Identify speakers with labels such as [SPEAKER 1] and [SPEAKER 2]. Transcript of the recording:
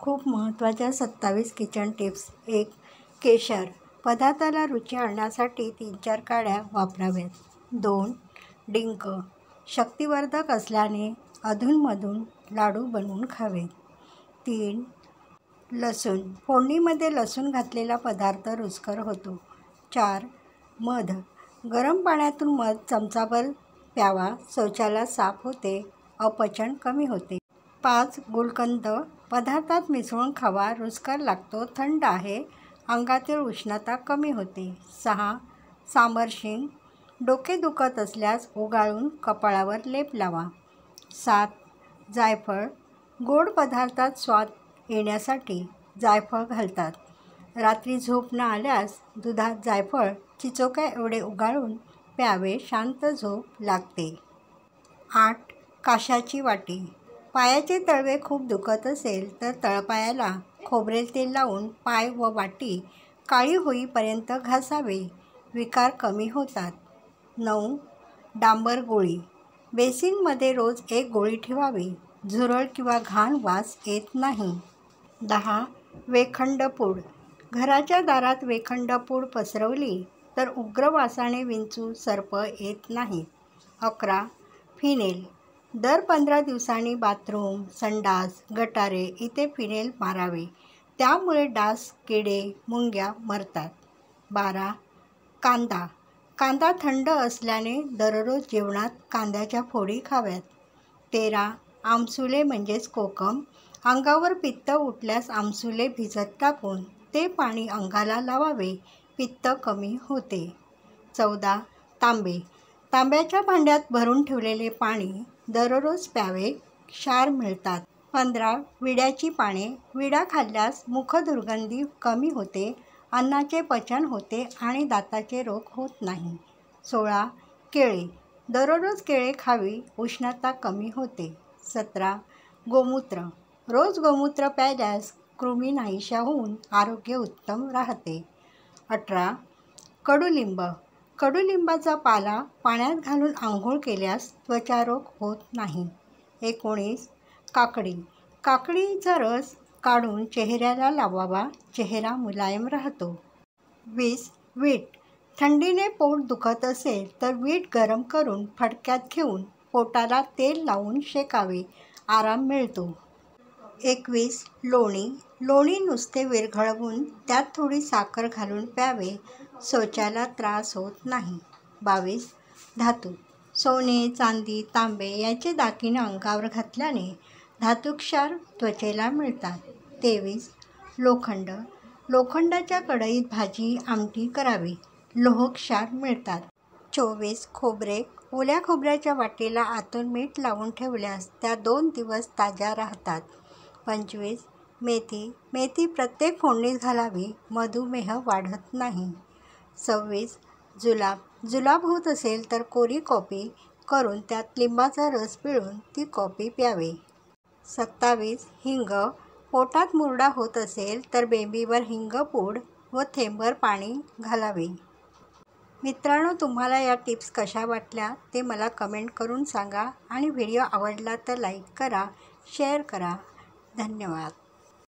[SPEAKER 1] खूप महत्त्वाच्या 27 kitchen tips. 1. केशर. पदार्थाला रुची आणण्यासाठी 3-4 काड्या वापराव्यात. 2. डिंक. शक्तिवर्धक असल्याने अधूनमधून लाडू बनवून खावेत. 3. लसूण. फोडणीमध्ये लसूण घातलेला पदार्थ रुचकर होतो. 4. मध. गरम पाण्यातून मध चमचाभर प्यावा. शौचाला साफ होते, अपचन कमी होते. 5. गुलकंद. पदार्थात मिसळून खावा. रुचकर लागतो, थंड आहे, अंगातील उष्णता कमी होते. 6. सांबर-शिंग. डोके दुखत असल्यास उगाळून कपाळावर लेप लावा. 7. जायफळ. गोड पदार्थात स्वाद येण्यासाठी जायफळ घालतात. रात्री झोप न आल्यास दुधात जायफळ चिचोक्या एवढे उगाळून प्यावे, शांत झोप लागते. 8. काशाची वाटी. पायाचे तळवे खूप दुखत असेल तर तळपायाला खोबरेल तेल लावून पाय व वाटी काळी होईपर्यंत घासावे, विकार कमी होतात. 9. डांबर गोळी. बेसिनमध्ये रोज 1 गोळी ठेवावी. झुरळ किंवा घाण वास येत नाही. 10. वेखंड पूड. घराच्या दारात वेखंड पूड पसरवली तर उग्र वासाने विंचू, सर्प येत नाहीत. 11. फिनेल. दर 15 दिवसांनी बाथरूम, संडास, गटारे इथे फिनेल मारावे. त्यामुळे डास, किडे, मुंग्या मरतात. 12. कांदा. कांदा थंड असल्याने दररोज जेवणात कांद्याच्या फोडी खाव्यात. 13. आमसुले म्हणजेच कोकम. अंगावर पित्त उठल्यास आमसुले भिजत टाकून ते पाणी अंगाला लावावे, पित्त कमी होते. 14. तांबे. तांब्याच्या भांड्यात भरून ठेवलेले पाणी दररोज प्यावे, क्षार मिळतात. 15. विड्याची पाने. विडा खाल्ल्यास मुखदुर्गंधी कमी होते, अन्नाचे पचन होते आणि दाताचे रोग होत नाही. 16. केळे. दररोज केळे खावी, उष्णता कमी होते. 17. गोमूत्र. रोज गोमूत्र प्यायल्यास कृमी नाहीशा होऊन आरोग्य उत्तम राहते. 18. कडुलिंब. कडुलिंबाचा पाला पाण्यात घालून आंघोळ केल्यास त्वचारोग होत नाही. 19. काकडी. काकडीचा रस काढून चेहऱ्याला लावावा, चेहरा मुलायम राहतो. 20. वीट. थंडीने पोट दुखत असेल तर वीट गरम करून फडक्यात घेऊन पोटाला तेल लावून शेकावे, आराम मिळतो. 21. लोणी. लोणी नुसते विरघळवून त्यात थोडी साखर घालून प्यावे, शौचाला त्रास होत नाही. 22. धातू. सोने, चांदी, तांबे यांचे दागिने अंगावर घातल्याने धातुक्षार त्वचेला मिळतात. 23. लोखंड. लोखंडाच्या कढईत भाजी, आमटी करावी, लोहक्षार मिळतात. 24. खोबरे. ओल्या खोबऱ्याच्या वाटीला आतून मीठ लावून ठेवल्यास त्या 2 दिवस ताज्या राहतात. 25. मेथी. मेथी प्रत्येक फोडणीत घालावी, मधुमेह वाढत नाही. 26. जुलाब. जुलाब होत असेल तर कोरी कॉफी करून त्यात लिंबाचा रस पिळून ती कॉफी प्यावे. 27. हिंग. पोटात मुरडा होत असेल तर बेंबीवर हिंगपूड व थेंबभर पाणी घालावे. मित्रांनो, तुम्हाला या टिप्स कशा वाटल्या ते मला कमेंट करून सांगा आणि व्हिडिओ आवडला तर लाईक करा, शेअर करा. धन्यवाद.